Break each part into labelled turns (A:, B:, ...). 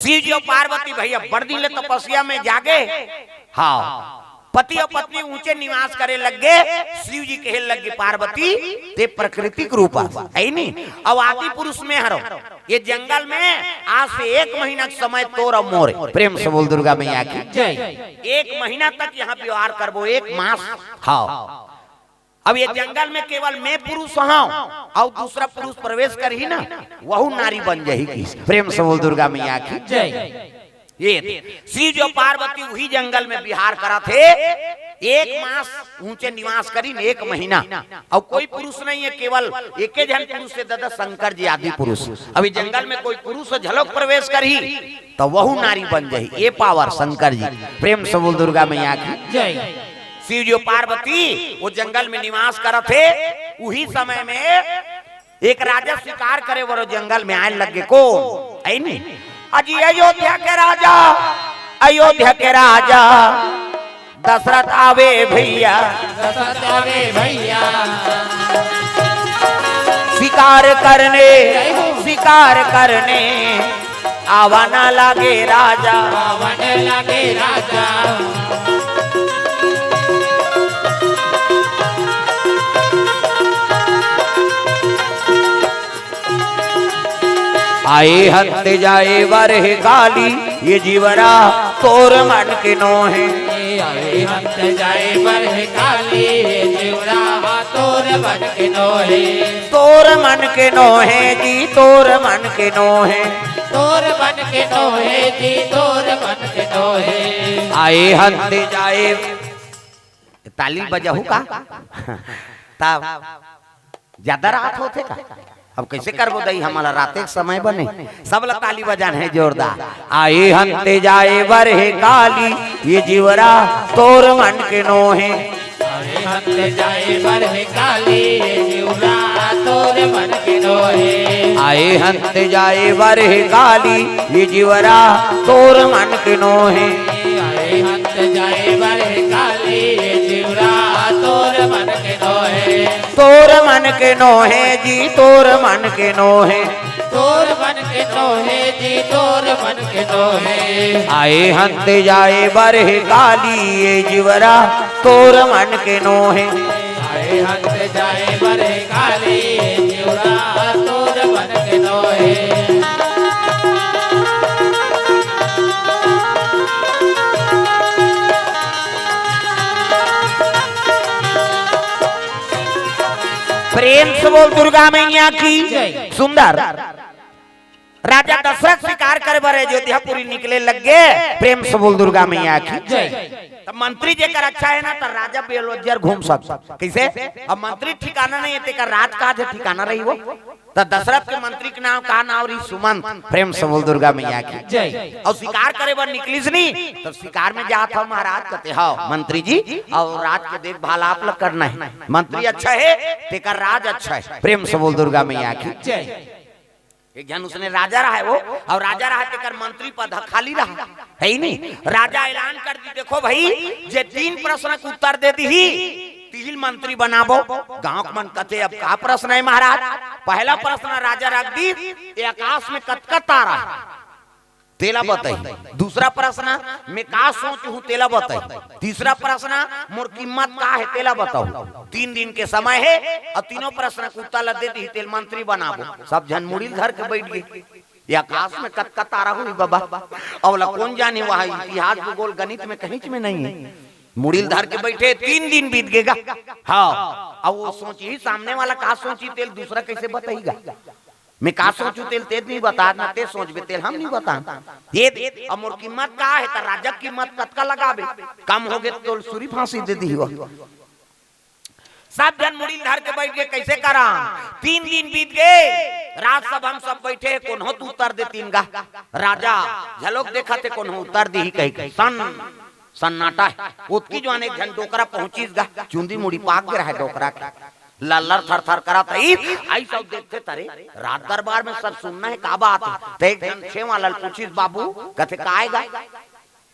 A: शिव जी और पार्वती भैया बड़ दिन ले तपस्या में जागे। हाँ पति और पत्नी ऊंचे निवास करे लगे। शिव जी कहे लगे पार्वती ते प्राकृतिक रूप है नहीं, अब आदि पुरुष में हरो ये जंगल में आज से 1 महीना समय तोर मोर। प्रेम से बोल दुर्गा मैया की जय। 1 महीना तक यहाँ व्यवहार करबो, 1 मास। हाँ अब ये जंगल में केवल मैं पुरुष हूँ और दूसरा पुरुष प्रवेश कर ही ना वह नारी बन जाएगी। प्रेम से बोल दुर्गा मैया की जय। ये शिव जो पार्वती वही जंगल में विहार करा थे। 1 मास ऊंचे निवास करी 1 महीना और कोई पुरुष नहीं है, केवल एक जन पुरुष से दादा शंकर जी आदि पुरुष। अभी जंगल में कोई पुरुष झलक प्रवेश करी तो वह नारी बन जाए। ये पावर शंकर जी। प्रेम से बोल दुर्गा मैया की जय। शिव जो पार्वती वो जंगल में निवास करा थे। उही समय में एक राजा शिकार करे वो जंगल में आने लगे। को आई नहीं अजी अयोध्या के राजा, अयोध्या के राजा दशरथ आवे भैया, दशरथ आवे भैया शिकार करने, शिकार करने आवाना लगे राजा, आवाने लगे राजा। आए हंते जाए वरहे काली ये जीवरा तोर मन के नो है। आए हंते जाए वरहे काली ये जीवरा तोर मन के नो है। तोर मन के नो है जी, तोर मन के नो है, तोर मन के नो है जी, तोर मन के नो है। आए हंते जाए ताली बजाहू का तब ज्यादा रात होते का। अब कैसे करबो दई हमारा रात एक समय बने सब ला ताली बजान है जोरदार। आए हंते जाए वरहे काली ये जीवरा तोर मन के नो है। आए हंते जाए वरहे काली ये जीवरा तोर मन के नो है। आए हंते जाए वरहे काली ये जीवरा तोर मन के नो है। आए हंते जाए वरहे काली ये जीवरा तोर मन के नो है। तोर मन के नो है जी, तोर मन के नो है, तोर मन के नो है जी, तोर मन के नो है। आए हंते जाए वरहे काली ये जीवरा तोर मन के नो है। आए हंते जाए वरहे काली ये जीवरा तोर मन के नो है। प्रेम से बोल दुर्गा मैया की सुंदर। राजा दशरथ शिकार करे बारे अयोध्यापुरी निकले लगे। प्रेम से बोल दुर्गा मैया की जय। तब मंत्री जेकर अच्छा है ना तो राजा बेरोजगार घूम सकता। कैसे अब मंत्री ठिकाना नहीं है तेकर राज का ठिकाना रही वो। तो दशरथ के मंत्री के नाम का नाम रही सुमंत। प्रेम से बोल दुर्गा मैया की जय। और शिकार करे बार निकली नहीं तो शिकार में जात हो महाराज कहते हाँ मंत्री जी और राज के देखभाल आप लोग करना है। मंत्री अच्छा है तेकर राज अच्छा है। प्रेम से बोल दुर्गा मैया की जय। एक जन उसने राजा रहा है वो और राजा रहा तेकर मंत्री पद खाली रहा है ही नहीं। राजा ऐलान कर दी देखो भाई जे 3 प्रश्न के उत्तर दे दी 3 मंत्री बनाबो। गांव के मन कथे अब का प्रश्न है महाराज। पहला प्रश्न राजा रख दी आकाश में कतका तारा तेला बताई। दूसरा प्रश्न मैं का सोचू हूँ तेला बताई। तीसरा प्रश्न मोर कीमत का है तेला बताओ। 3 दिन के समय है और तीनों प्रश्न को उत्तर दे दी तेल मंत्री बनाबो। सब जन मुड़ी घर के बैठ गए। ये आकाश में कतका तारा हुई बाबा और कौन जाने वहाँ इतिहास भूगोल गणित में कहीं में नहीं है। मुड़ील धर के बैठे 3 दिन बीत गएगा। हाँ अब वो सोची सामने वाला का सोची तेल दूसरा कैसे बताएगा। मैं का सोचू तेल तेज नहीं बता ना ते सोच बे तेल हम नहीं बता। ये अमर कीमत का है तो राजा कीमत कतका लगाबे कम हो गए तो सूरी फांसी दे दी। सब जन मुड़ी धर के बैठ गए कैसे करा। 3 दिन बीत गए। रात सब हम सब बैठे कौन हो तू उत्तर दे 3 गा। राजा झलोक देखा थे कौन हो उत्तर दी कही सन्नाटा है। उत्की जो एक घंटे डोकरा पहुंचीस गा चुंदी मुड़ी पाक गया है डोकरा का लल्लर थर थर करा था। आई सब देखते तरे रात दरबार में सब सुनना है का बात है। एक जन छे वाला पूछीस बाबू कहते का आएगा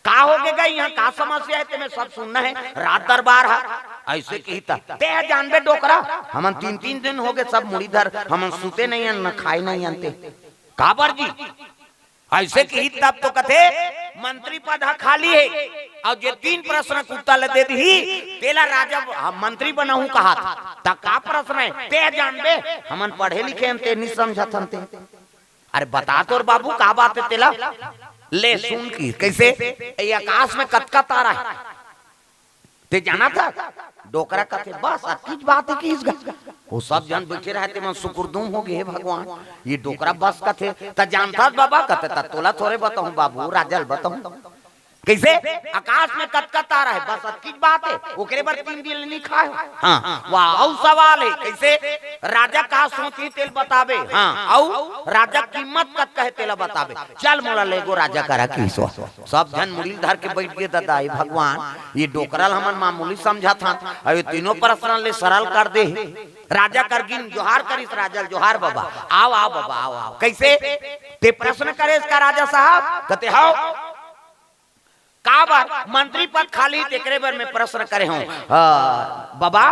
A: का हो गएगा यहाँ का समस्या है तुम्हें सब सुनना है रात दरबार है। ऐसे कहता ते जानबे डोकरा हम 3 दिन हो गए सब मुड़ीधर हम सुते नहीं न खाए नहीं अंते काबर जी ऐसे की तब तो कथे मंत्री पद खाली है और जे 3 प्रश्न के उत्तर दे दी तेला राजा मंत्री बनाऊं कहा था का प्रश्न है ते जानबे हमन पढ़े लिखे हम ते नहीं समझत हम ते अरे बता तो बाबू का बात है तेला ले सुन की कैसे ये आकाश में कतका तारा है ते जाना था डोकरा कथे बस किस बात है कि वो सब जन बैठे रहते मन सुकुरदुम हो गए भगवान ये डोकरा बस कथे त जानता बाबा कथे त तोला थोड़े बताऊं बाबू राजल बताऊं कैसे आकाश में कतका तारा है बस किस बात है ओकरे पर 3 दिन नहीं खाए हां वाह और सवाल है कैसे राजा का सोची तेल बतावे हां और राजा कीमत कतका है तेला बतावे चल मोला लेगो राजा करा की सब जन मुरली धर के बैठ गए दादा भगवान ये डोकरल हमन मामूली समझा था अब तीनों प्रश्न ले सरल कर दे राजा करगिन जोहार करिस राजल जोहार बाबा आओ आओ बाबा आओ कैसे ते प्रश्न करे इसका राजा साहब कहते हां का बात मंत्री पद खाली तेकरे बार में प्रश्न करे हूं बाबा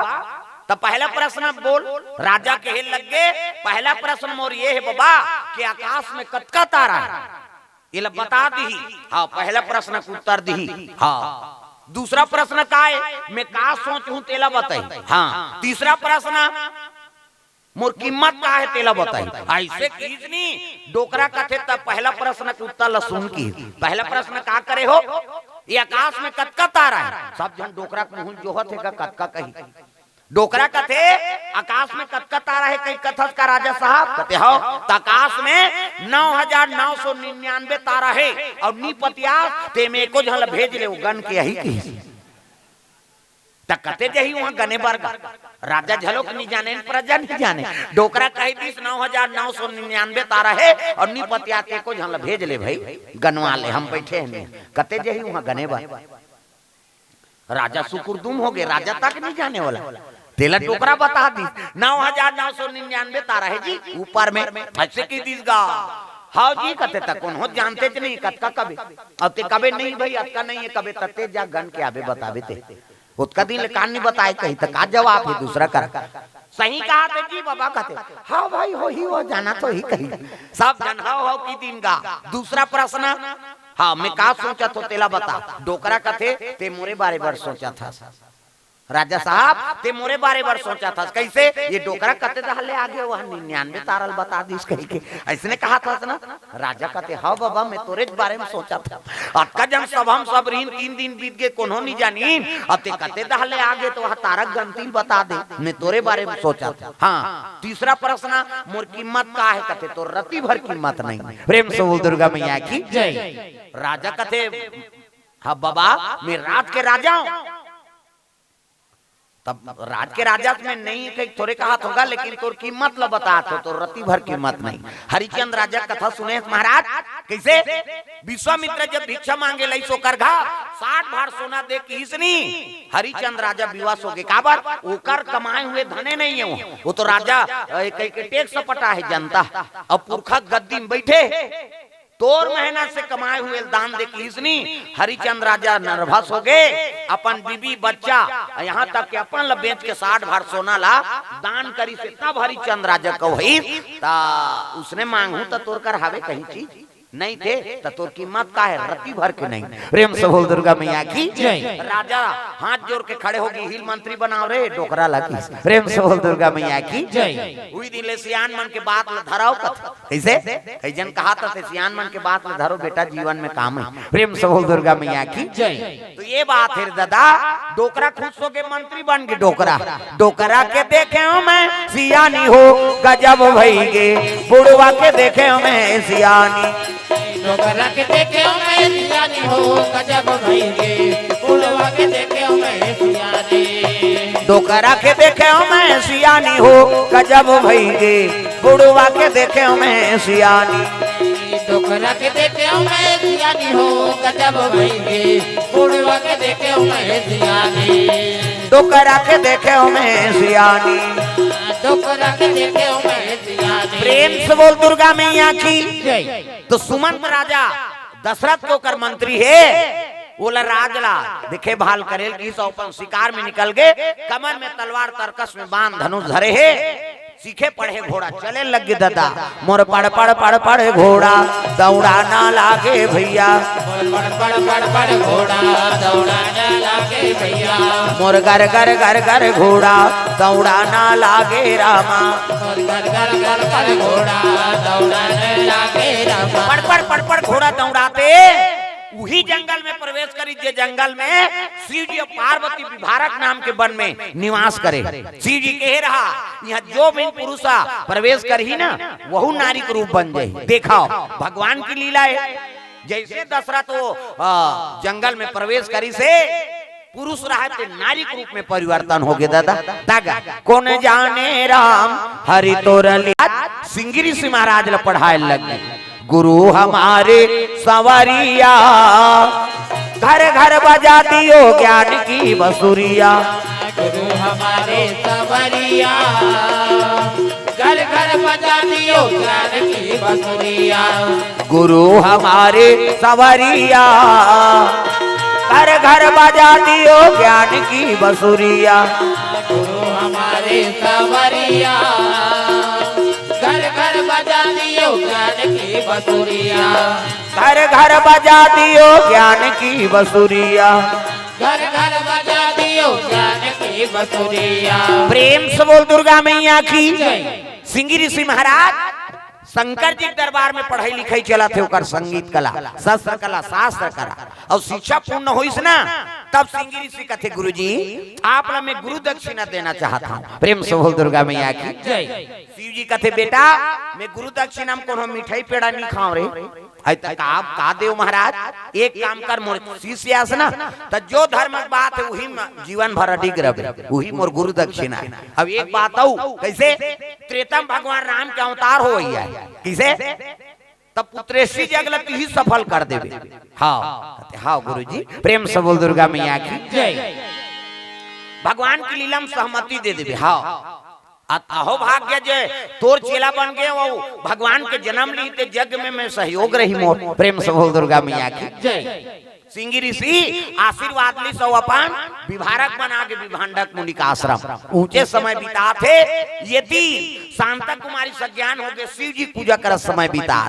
A: तो पहला प्रश्न बोल राजा के हेल लग गए पहला प्रश्न मोर ये है बाबा कि आकाश में कतका तारा है ये बता दी हाँ पहला प्रश्न का उत्तर दी हाँ दूसरा प्रश्न का है मैं का सोचूं तेला बताई हाँ तीसरा प्रश्न मोर कीमत का है तेला बताई ऐसे कीजनी डोकरा कथे तब पहला प्रश्न के उत्तर सुन की पहला प्रश्न का करे हो ये आकाश में कतका तारा है सब जन डोकरा के मुंह जोहत है कतका कही डोकरा कथे आकाश में कतका तारा है कई कथस का राजा साहब कहते हो आकाश में 9999 तारा है और नीपतिया ते में को झल भेज ले गन के यही की कते जही वहां गने बार राजा झलोक नहीं जाने प्रजा नहीं जाने डोकरा कही 9999 तारा है और निपतियाते को झल भेज ले भाई गनवा ले हम बैठे हैं कते जही वहां गने बार राजा सुकुरदुम हो गए राजा तक नहीं जाने वाला तेला डोकरा बता दी 9999 तारा है जी ऊपर में ऐसे की दीसगा हाँ जी कते तक कौन हो जानते ज नहीं कतका कबे अब ते कबे नहीं भाई अतका नहीं है कबे तते जा गन के आबे बतावे ते उसका दिन कान नहीं बताए कहीं तक का जवाब है दूसरा कर सही कहा थे जी बाबा कहते हाँ भाई हो ही वो जाना तो ही कही सब जन हो की दिन का दूसरा प्रश्न हाँ मैं का सोचा तो तेला बता डोकरा कथे ते मोरे बारे बार सोचा था राजा साहब ते मोरे बारे बार सोचा था कैसे ये डोकरा कते दहले आगे वह 99 तारल बता दी कही के ऐसने कहा था ना राजा कहते हाँ बाबा मैं तोरे बारे में सोचा था अक्का जन सब हम सब रीन 3 दिन बीत गए कोनो नहीं जानी अब ते कते दहले आगे तो वह तारक गंतील बता दे मैं तोरे बारे में सोचा था हाँ तीसरा प्रश्न मोर कीमत का है कहते तो रति भर कीमत नहीं प्रेम से बोल दुर्गा मैया की जय राजा कहते हाँ बाबा मैं रात के राजा हूं तब राज के राजा में नहीं कहीं थोड़े कहा होगा लेकिन तोर कीमत ला बता तो रति भर कीमत नहीं हरिचंद राजा कथा सुने महाराज कैसे विश्वामित्र जब भिक्षा मांगे लई सो कर घा 60 भार सोना दे की इसनी हरिचंद राजा विवास हो गए काबर ओकर कमाए हुए धने नहीं है वो तो राजा कई के टैक्स पटा है जनता अब पुरखा गद्दी में बैठे तोर मेहनत से कमाए हुए दान दे किसनी हरिचंद राजा नर्वस हो गए अपन बीबी बच्चा यहाँ तक कि अपन ला बेच के 60 भार सोना ला दान करी से तब हरिचंद राजा को उसने मांगू तो तोर कर हावे कहीं चीज नहीं थे तो तोर कीमत का है रति भर के नहीं प्रेम से बोल दुर्गा मैया की जय राजा हाथ जोड़ के खड़े होगी हिल मंत्री बनाओ रे डोकरा लगी प्रेम से बोल दुर्गा मैया की जय हुई दिन ले सियान मन के बात ल धराओ कैसे कई जन कहा था सियान मन के बात ल धरो बेटा जीवन में काम है प्रेम से बोल दुर्गा मैया की जय तो ये बात है दादा डोकरा खुश हो के मंत्री बन के डोकरा के देखे हो मैं सियानी हो गजब भई गे बुढ़वा के देखे हो मैं सियानी
B: डोकरा के देखे हो मैं सियानी हो गजब भई गे बुढ़वा के देखे हो मैं सियानी
A: डोकरा के देखे हो मैं सियानी हो गजब भई गे बुढ़वा के देखे हो मैं सियानी
B: डोकरा के देखे हो मैं सियानी हो गजब भई गे बुढ़वा के देखे हो मैं सियानी
A: डोकरा के देखे हो मैं सियानी
B: डोकरा के देखे हो मैं सियानी
A: प्रेम से बोल दुर्गा मैया की तो सुमंत राजा दशरथ को कर मंत्री है बोला राजला दिखे भाल करेल की सौपन शिकार में निकल गए कमर में तलवार तरकस में बांध धनुष धरे है सीखे पढ़े घोड़ा चले लगे दादा मोर पड़ पड़ पड़ पड़ घोड़ा दौड़ा ना लागे भैया
B: पड़ पड़ पड़ पड़ घोड़ा दौड़ाने लागे भैया
A: मोर घर घर घर घर घोड़ा दौड़ा ना लागे रामा
B: घर घर घर घर घोड़ा दौड़ाने लागे रामा
A: पड़ पड़ घोड़ा दौड़ाते वही जंगल में प्रवेश करी जे जंगल में शिव जी और पार्वती विभारक नाम के वन में निवास करे। शिव जी कहे रहा यहाँ जो भी पुरुष प्रवेश करी ना वहु नारी के रूप बन जाये। देखाओ भगवान की लीला है। जैसे दशरथ वो जंगल में प्रवेश करी से पुरुष रहा थे नारी के रूप में परिवर्तन हो गया दादा दागा कौन जाने राम हरि तोर सिंगिरी ऋषि महाराज ल पढ़ाए लगे गुरु हमारे सवरिया घर घर बजा दियो ज्ञान की बसुरिया
B: गुरु हमारे सवरिया घर घर बजा दियो ज्ञान की बसुरिया
A: गुरु हमारे सवरिया घर घर बजा दियो ज्ञान की बसुरिया
B: गुरु हमारे सवरिया घर घर बजा दियो ज्ञान की बसुरिया
A: घर घर बजा दियो ज्ञान की बसुरिया
B: घर घर बजा दियो ज्ञान की बसुरिया
A: प्रेम से बोल दुर्गा मैया की सिंगिरी ऋषि महाराज शंकर जी दरबार में पढ़ाई लिखाई चला थे ओकर संगीत कला शस्त्र कला शास्त्र कला और शिक्षा पूर्ण होइस ना तब सिंगिरी ऋषि कथे गुरुजी आप ला मैं गुरु दक्षिणा देना चाहता हूँ। प्रेम से बोल दुर्गा मैया की शिव जी कथे बेटा मैं गुरु दक्षिणा में कोनो मिठाई पेड़ा नहीं खाऊं रे आप का देव महाराज एक काम कर मोर शिष्य आस ना तो जो धर्म बात है वही जीवन भर अडिग रहे वही मोर गुरु दक्षिणा है। अब एक बात आऊ कैसे त्रेतम भगवान राम के अवतार हो है किसे तब पुत्रेशी जगलत ही सफल कर देवे। हाँ हाँ गुरुजी प्रेम से बोल दुर्गा मैया की भगवान की लीला में सहमति दे देवे। हाँ अहो भाग्य जे तोर चेला बन गए वो भगवान के जन्म ली ते जग में मैं सहयोग रही मोर। प्रेम से बोल दुर्गा मैया की सिंगिरी ऋषि आशीर्वाद ली सौ अपन विभारक बना के विभांडक मुनि का आश्रम ऊंचे समय बिता थे। यदि शांता कुमारी सज्ञान हो गए शिव जी पूजा कर समय बिता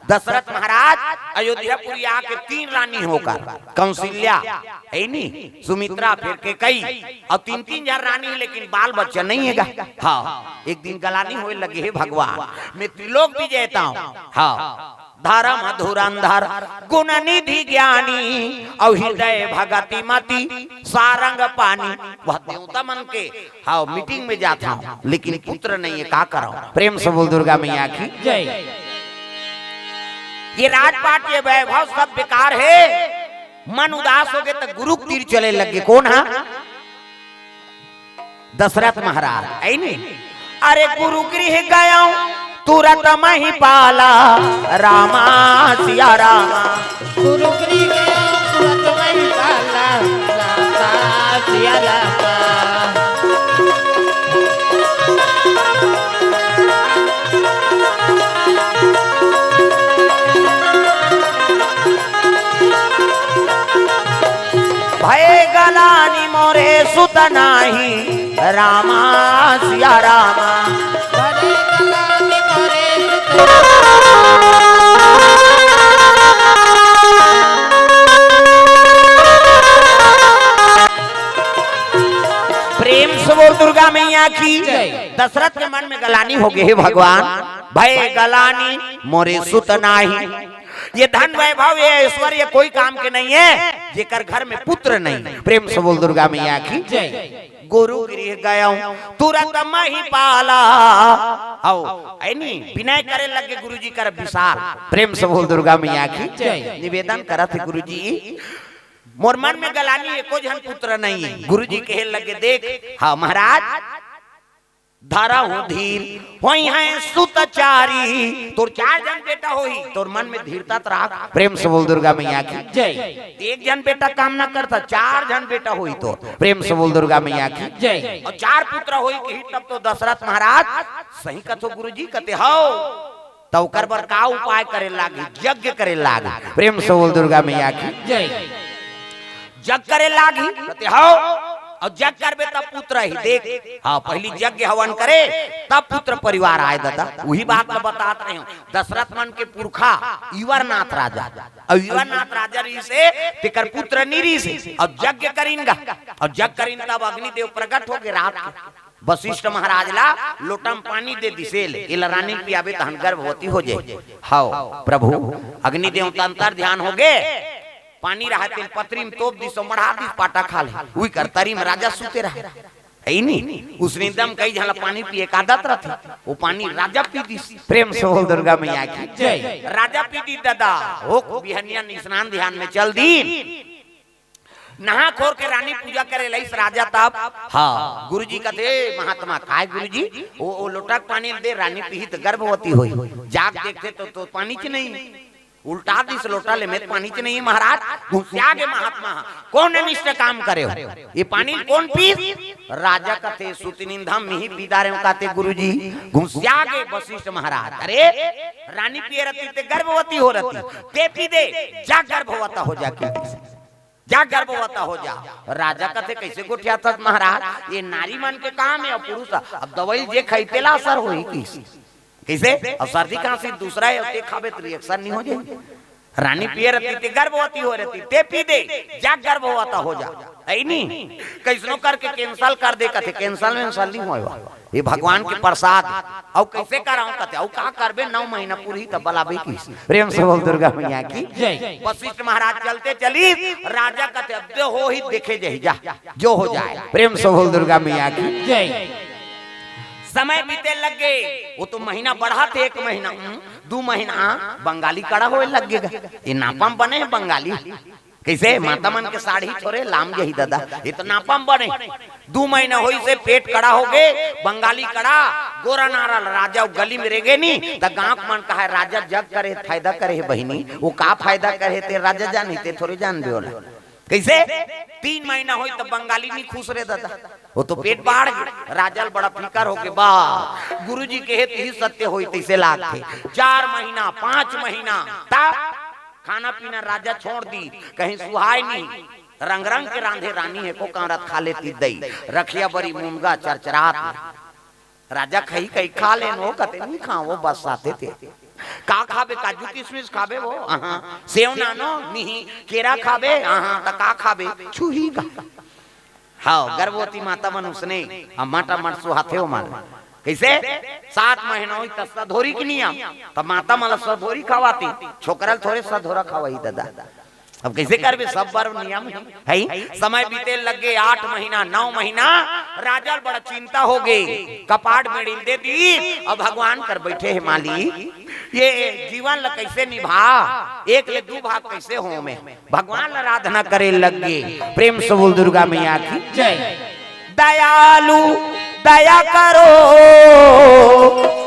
A: दशरथ महाराज अयोध्यापुरी आके 3 रानी होकर कौशल्या है नी सुमित्रा फिर के कई और 3-3 हजार रानी लेकिन बाल बच्चा नहीं है। हाँ एक दिन गलानी होए लगे है भगवान मैं त्रिलोक भी जेता हूँ। हाँ धारा मधुरंधर गुण निधि ज्ञानी और हृदय भगति मति सारंग पानी वह देवता मन के हाँ मीटिंग में जाता हूँ लेकिन पुत्र नहीं है का करो। प्रेम से बोल दुर्गा मैया की ये राजपाट ये वैभव सब बेकार है। मन उदास हो गए तो गुरु तीर चले लगे कौन है दशरथ महाराज है नहीं। अरे गुरु गृह गया तुरंत मही पाला रामा सिया रामा
B: गुरु गृह गया तुरंत मही पाला रामा सिया रामा
A: भय गलानी मोरे सुत नाही रामा सिया रामा प्रेम से बोल दुर्गा मैया की दशरथ के मन में गलानी हो गए हे भगवान भय गलानी मोरे सुत नाही ये धन वैभव ये ऐश्वर्य कोई काम के नहीं है जेकर घर में पुत्र नहीं। प्रेम से बोल दुर्गा मैया की गुरु गृह गया तुरंत मही पाला आओ ऐनी विनय करे लगे गुरुजी कर विशाल। प्रेम से बोल दुर्गा मैया की निवेदन करत है गुरुजी मोर मन में गलानी एको जन पुत्र नहीं है। गुरुजी कहे लगे देख हाँ महाराज धारा हूँ धीर होई है सुतचारी तोर 4 जन बेटा होई तोर मन में धीरता राख। प्रेम से बोल दुर्गा मैया की एक जन बेटा काम ना करता 4 जन बेटा होई तो प्रेम से बोल दुर्गा मैया की और 4 पुत्र होई के तब तो दशरथ महाराज सही कथो गुरुजी कहते हो तो ओकर बर का उपाय करे लागे यज्ञ करे लागे। प्रेम से बोल दुर्गा मैया की जग करे लागी कहते हो और जग करबे तब पुत्र ही देख। हाँ पहली यज्ञ हवन करे तब पुत्र परिवार आए दादा। वही बात मैं बतात रही हूँ। दशरथ मन के पुरखा युवरनाथ राजा और युवरनाथ राजा री से तेकर पुत्र नीरी से अब यज्ञ करीनगा और यज्ञ करीन तब अग्निदेव प्रकट हो गए रात वशिष्ठ महाराज ला लोटम पानी दे दिसेल इला रानी पियाबे तहन गर्भवती हो जाए। हाओ प्रभु अग्निदेव अंतर ध्यान हो गए पानी रहा तेल पत्री में तोप दिसो मढ़ा दी पाटा खा ले उई कर तरी में राजा सूते रहा है नहीं उसने दम कई झाला पानी पिए का आदत रहती वो पानी राजा पी दी। प्रेम से बोल दुर्गा मैया की जय। राजा पी दी दादा हो बिहनिया स्नान ध्यान में चल दी नहा खोर के रानी पूजा करे लईस राजा तब। हाँ गुरुजी का दे महात्मा काय गुरुजी वो लोटक पानी दे रानी पी तो गर्भवती हुई जाग देखते तो पानी च नहीं उल्टा दिस लोटा ले में पानी च नहीं महाराज घुसिया के महात्मा कौन अनिष्ट काम करे हो ये पानी कौन पी राजा कथे सुतिनिंदम मिहि पीदारे कहते गुरुजी घुसिया के वशिष्ठ महाराज अरे रानी पिए रहती ते गर्भवती हो रहती ते पी दे जा गर्भवता हो जा के जा गर्भवता हो जा। राजा कथे कैसे गोठिया था महाराज ये नारी मन के काम है पुरुष अब दवाई जे खैतेला असर होई कैसे अब सर्दी खांसी दूसरा है ते खाबे तो रिएक्शन नहीं हो जाए। रानी पिए रहती थी गर्भवती हो रहती ते पी दे जा गर्भवता हो जा है नहीं कैसनो करके कैंसल कर दे कथे कैंसल नहीं होएगा ये भगवान के प्रसाद और कैसे कराऊं कथे और का करबे 9 महीना पूरी तब बलाबे की। प्रेम से बोल दुर्गा मैया की जय। वशिष्ठ महाराज चलते चली राजा कथे अब हो ही देखे जाए जा जो हो जाए। प्रेम से बोल दुर्गा मैया की जय। समय बीते लग गए वो तो महीना बढ़ा थे 1 महीना 2 महीना बंगाली कड़ा होए लग गएगा ये नापम बने हैं बंगाली कैसे माता मन के साड़ी छोरे लाम यही दादा ये तो नापम बने 2 महीना होई से पेट कड़ा हो गए बंगाली कड़ा गोरा नारा राजा गली में रेगे नहीं तो गांव मन का है राजा जग करे फायदा करे बहिनी वो का फायदा करे ते राजा जानी ते थोड़े जान दे कैसे 3 महीना होई तो बंगाली नहीं खुश रहे दादा वो तो पेट बाढ़ राजल बड़ा फिकर हो के बा गुरुजी के हेत ही सत्य होई तैसे लाग थे 4 महीना 5 महीना तब खाना पीना राजा छोड़ दी कहीं सुहाय नहीं रंग रंग के रांधे रानी है को कांरत खा लेती दई रखिया बड़ी मूंगा चरचरात राजा खई कई खा ले नो कते नहीं खाओ बस आते थे का खाबे काजू किशमिश खाबे वो सेव नानो नहीं केरा खाबे त का खाबे छुही का। हाँ गर्भवती माता मन उसने माटा मट सुहाथे हो मान कैसे 7 महीना हुई तब सधोरी की नियम तब माता मला सधोरी खवाती छोकरल थोड़े सधोरा खवाई दादा अब कैसे करबे सब बार नियम है। समय बीते लग गए 8 महीना 9 महीना राजा बड़ा चिंता हो गई कपाट में डिल दे दी अब भगवान कर बैठे है माली ये जीवन ला कैसे निभा 1 ले 2 भाग कैसे हो में भगवान ला आराधना करे लग गए। प्रेम से बोल दुर्गा मैया की जय। दयालु दया करो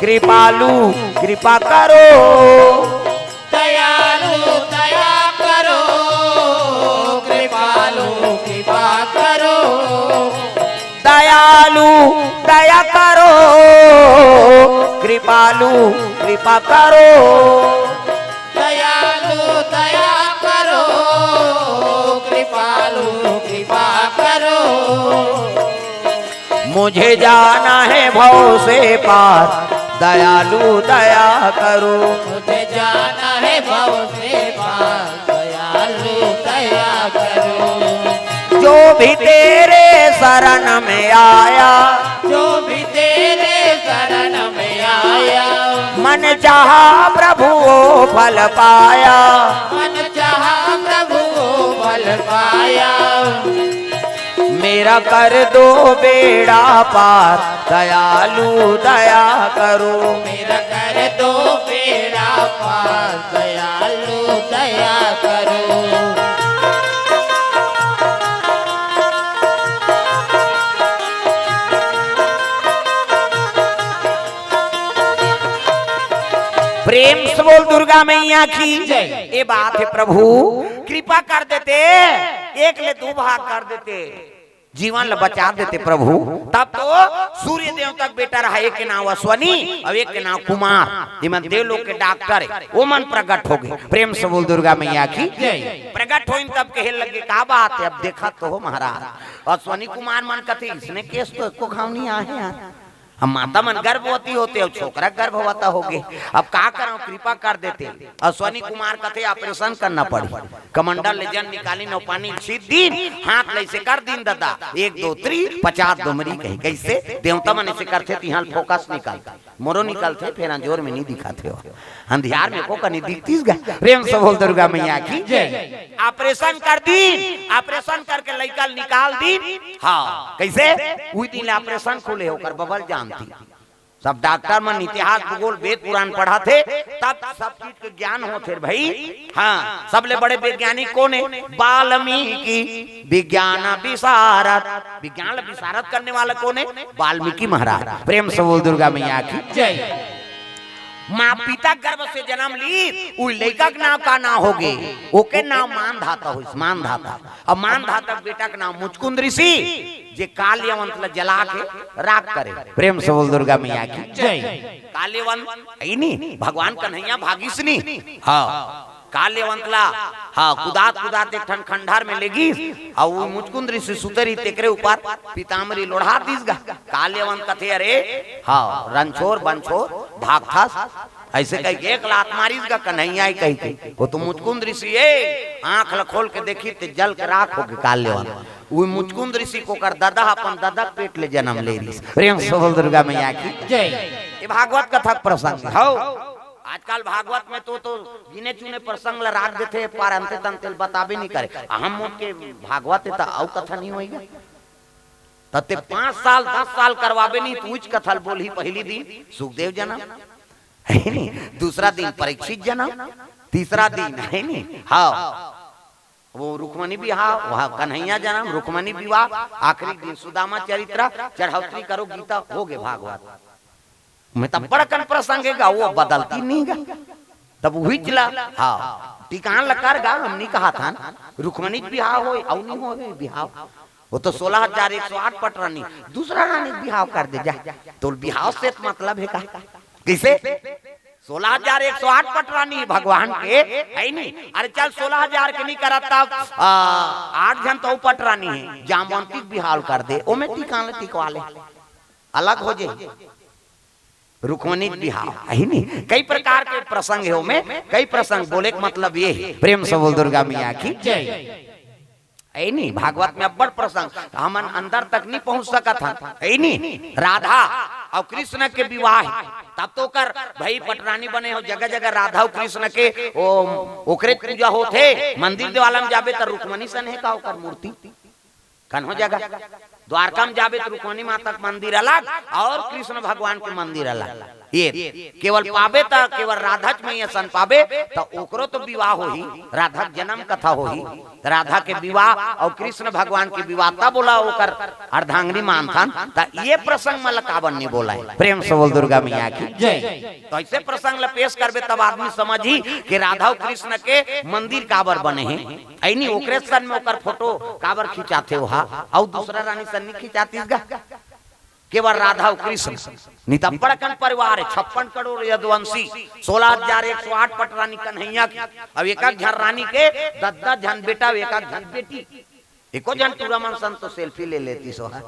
A: कृपालु कृपा करो
B: दयालु दया करो कृपालु कृपा करो
A: दयालु दया करो कृपालु कृपा करो
B: दयालु दया करो कृपालु कृपा करो
A: मुझे जाना है भव से पार दयालु दया करो
B: मुझे जाना है भव से पार दयालु दया करो
A: जो भी तेरे शरण में आया
B: जो भी तेरे शरण में आया
A: मन चाहा प्रभु वो फल पाया
B: मन चाहा प्रभु वो फल पाया
A: मेरा कर दो बेड़ा पार दयालु दया करो
B: मेरा कर दो बेड़ा पार दयालु दया करो। प्रेम से बोल दुर्गा मैया की जय।
A: ये बात है प्रभु कृपा कर देते 1 ले 2 भाग कर देते जीवन ला बचा देते प्रभु तब तो सूर्य देव तक बेटा रहा एक के नाम अश्वनी और एक के नाम कुमार जिमन देव लोग के डॉक्टर है वो मन प्रकट हो गए। प्रेम से बोल दुर्गा मैया की प्रकट हो तब कहे लगे का बात है अब देखा तो हो महाराज अश्वनी कुमार मन कथे इसने केस तो को घाव नहीं आए हैं, हम माता मन गर्भवती होते और छोकरा गर्भवता हो गए, अब का करो कृपा कर देते। अश्वनी कुमार कथे ऑपरेशन करना पड़ी, कमंडल ले जन निकाली नो पानी सीधी हाथ ले से कर दिन दादा 1 2 3 50 डोमरी कही कैसे देवता मन से करते तिहाल फोकस निकालता मोरो निकलते फिर जोर में नहीं दिखाते हो अंधियार में को कनी दिखतीस गा। प्रेम से बोल दुर्गा मैया की जय। ऑपरेशन कर दी, ऑपरेशन करके लड़का निकाल दी। हाँ कैसे उही दिन ऑपरेशन खोले होकर बबल जानती सब डॉक्टर मन इतिहास भूगोल वेद पुराण पढ़ा थे तब सब चीज के ज्ञान होते भाई। हाँ सबले बड़े वैज्ञानिक कौन है? वाल्मीकि विज्ञान विशारद, विज्ञान विशारद करने वाला कौन है? वाल्मीकि महाराज। प्रेम से बोल दुर्गा मैया की जय। माँ पिता गर्भ से जन्म ली उ लड़का के नाम का नाम हो गए ओके नाम मानधाता हो, मानधाता। अब मानधाता बेटा के नाम मुचकुंद ऋषि जे काल्यवंत जला के राख करे। प्रेम से बोल दुर्गा मैया की जय। काल्यवंत नहीं भगवान कन्हैया भागीसनी। हाँ काल्यवंतला हाँ कुदात एक ठन खंडार में लेगी और वो मुचकुंद ऋषि सुतरी तेकरे ऊपर पीताम्बरी लोढ़ा दीस गा। काल्यवंत कथे अरे हाँ रनछोर बनछोर भागथास ऐसे कही एक लात मारीस गा कन्हैया ही कही वो तो मुचकुंद ऋषि आंख खोल के देखी ते जल के राख हो गए काल्यवंत। वो मुचकुंद ऋषि को कर दादा अपन दादा पेट ले जन्म ले रही। प्रेम से बोल दुर्गा मैया की जय। ये भागवत कथा प्रसंग हो। आजकल भागवत में तो गिने चुने प्रसंग ला राख देते पर अंते तंते बताबे नहीं करे। हम के भागवत है औ कथा नहीं होएगा तते 5 साल 10 साल करवाबे नहीं तू कथा बोल ही पहली दिन सुखदेव जन्म है नहीं, दूसरा दिन परीक्षित जन्म, तीसरा दिन है नहीं हाँ वो रुक्मणी विवाह वहाँ कन्हैया जन्म रुक्मणी विवाह, आखिरी दिन सुदामा चरित्र चढ़ौतरी करो गीता हो गए भागवत में तब बड़कन प्रसंग है वो बदलती नहीं गा तब वही चला। हाँ टिकान लकार गा हमने कहा था ना रुक्मणी बिहाव हो और नहीं हो बिहाव वो तो 16,108 पट रानी दूसरा रानी बिहाव कर दे जा तो बिहाव से मतलब है का कैसे 16,108 पट रानी भगवान के है नहीं। अरे चल 16,000 के नहीं करा तब 8 जन तो पट रानी है जामवंतिक बिहाव कर दे ओ में टिकान टिकवा ले अलग हो जाए रुक्मणी बिहाव है नहीं। कई प्रकार के प्रसंग है में कई प्रसंग बोले का मतलब ये है। प्रेम से बोल दुर्गा मैया की जय। है नहीं भागवत में अब्बड़ प्रसंग हम अंदर तक नहीं पहुंच सका था है नहीं। राधा और कृष्ण के विवाह तब तो कर भाई पटरानी बने हो जगह जगह राधा और कृष्ण के ओकरे पूजा होते मंदिर देवाला में जाबे तो रुक्मणी सन है का ओकर मूर्ति कन हो जगह द्वारका में जाबे तो रुक्मणी माता का मंदिर अलग और कृष्ण भगवान के मंदिर अलग। ये केवल पाबे तो केवल राधा में ये सन पाबे तो ओकरो तो विवाह हो ही राधा जन्म कथा हो ही राधा के विवाह और कृष्ण भगवान के विवाह तब बोला ओकर अर्धांगिनी मानथन ता ये प्रसंग में लकावन नहीं बोला है। प्रेम से बोल दुर्गा मैया की जय। तो ऐसे प्रसंग ला पेश करबे तब आदमी समझी कि राधा और कृष्ण के मंदिर काबर बने हैं ऐनी ओकरे सन में ओकर फोटो काबर खिंचाते हो हा और दूसरा रानी सन नहीं खिंचाती गा केवल राधा और कृष्ण नितबड़कन परिवार 56 करोड़ यदुवंशी 16,108 पटरानी कन्हैया की अब एक झन रानी के 10 झन बेटा एक झन बेटी एको झन पूरा मन संत तो सेल्फी ले लेती सो है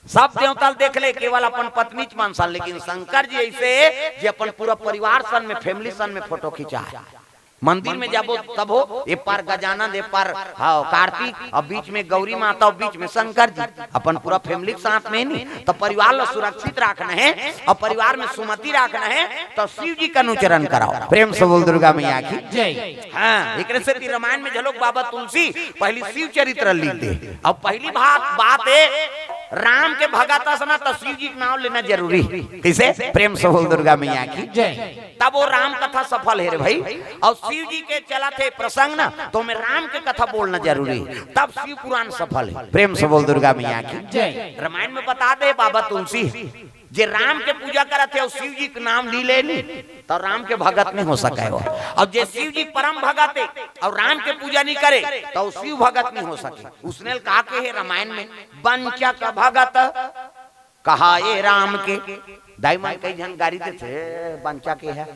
A: सब देवता देख ले केवल अपन पत्नी च मान सन लेकिन शंकर जी ऐसे जे अपन पूरा परिवार सन में फैमिली सन में फोटो खिंचा है। मंदिर में जाबो तब हो एक पार गजानन एक पार हाँ कार्तिक और बीच में गौरी माता और बीच में शंकर जी अपन पूरा फैमिली के साथ में नहीं तो परिवार ला सुरक्षित रखना है और परिवार में सुमति रखना है तो शिव जी का अनुचरण कराओ। प्रेम से बोल दुर्गा मैया की जय। हाँ एक से रामायण में झलोक बाबा तुलसी पहली शिव चरित्र लिख दे और पहली बात है राम के भगता सना तो शिव जी का नाम लेना जरूरी कैसे। प्रेम से बोल दुर्गा मैया की जय। तब वो राम कथा सफल है रे भाई और शिव जी के चला थे प्रसंग ना तो मैं राम के कथा बोलना जरूरी तब शिव पुराण सफल है। प्रेम से बोल दुर्गा मैया की जय। रामायण में बता दे बाबा तुलसी जे राम के पूजा करते और शिव जी के नाम ली ले ली तो राम के भगत नहीं हो सके हो और जे शिव जी परम भगत है और राम के पूजा नहीं करे तो शिव भगत नहीं हो सके। उसने कहा के है रामायण में बंचा का भगत कहा ये राम के दाई माई कई जन गाड़ी देते बंचा के है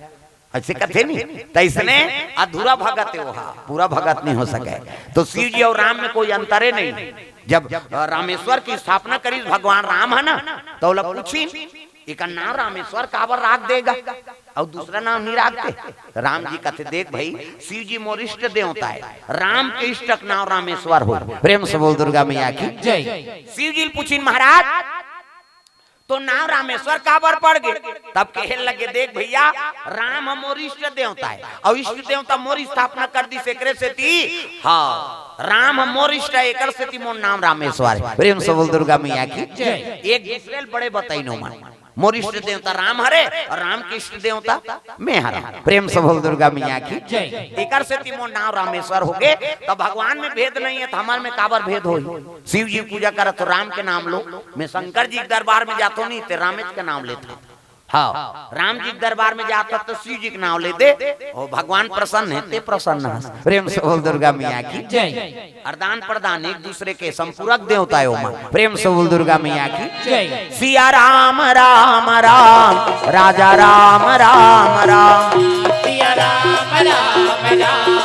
A: ऐसे कथे नहीं तो इसने अधूरा भगत है, वो पूरा भगत नहीं हो सके। तो शिव जी और राम में कोई अंतरे नहीं। जब रामेश्वर की स्थापना करी भगवान राम है ना, तो लोग पूछी एक नाम रामेश्वर काबर राख देगा और दूसरा नाम नहीं राखते। राम जी कहते देख भाई, शिव जी मोर इष्ट देवता है, राम के इष्ट नाम रामेश्वर हो। प्रेम से बोल दुर्गा मैया की जय। शिव जी पूछी महाराज तो नाम रामेश्वर काबर पड़ गए? तब कहे लगे देख भैया, राम मोर इष्ट देवता है और इष्ट देवता मोर स्थापना कर दी सेकरे से थी। हाँ, राम मोर इष्ट है, एकर से थी मोर नाम रामेश्वर है। प्रेम से बोल दुर्गा मैया की जय। एक दूसरे बड़े बताई नो मान, मोर इष्ट देवता राम हरे और राम के इष्ट देवता मैं हरा। प्रेम से बोल दुर्गा मैया की जय। एकर से थी मोर नाम रामेश्वर हो गए। तो भगवान में भेद नहीं है तो हमारे में काबर भेद हो? शिव जी पूजा कर तो राम के नाम लो, मैं शंकर जी के दरबार में जातो नहीं तो रामेश के नाम लेता। हाँ, राम जी के दरबार में जाता तो शिव जी के नाम ले दे और भगवान प्रसन्न है ते प्रसन्न है। प्रेम से बोल दुर्गा मैया की जय। अरदान प्रदान एक दूसरे के संपूरक देवता है ओमा। प्रेम से बोल दुर्गा मैया की जय। सिया राम राम राम, राजा राम राम राम,
B: सिया राम राम राम,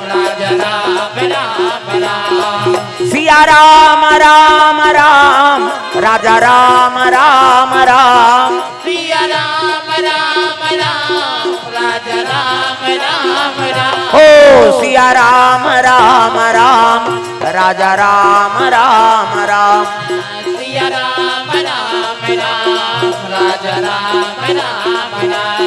B: राजा राम राम राम,
A: सिया राम राम राम, राजा राम राम राम,
B: सिया राम राम राम, राजा राम राम राम।
A: हो सिया राम राम राम, राजा राम राम राम,
B: सिया राम राम राम, राजा राम राम राम।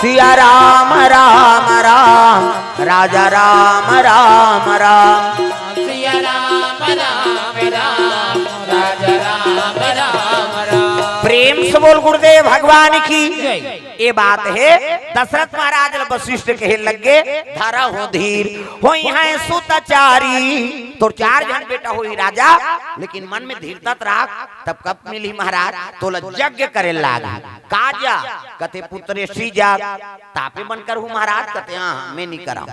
A: सिया राम राम राम, राजा राम राम राम,
B: सिया राम राम राम, राजा राम राम राम।
A: प्रेम से बोल गुरुदेव भगवान की ये बात है। दशरथ महाराज वशिष्ठ कहे लगे धरा हो धीर हो यहाँ सुतचारी, तो 4 जन बेटा हो राजा, लेकिन मन में धीरता राख। तब कब मिली महाराज तो यज्ञ करे लागा। काजा कते पुत्र श्री जाग तापे बनकर हूँ महाराज। कते हाँ मैं नहीं करा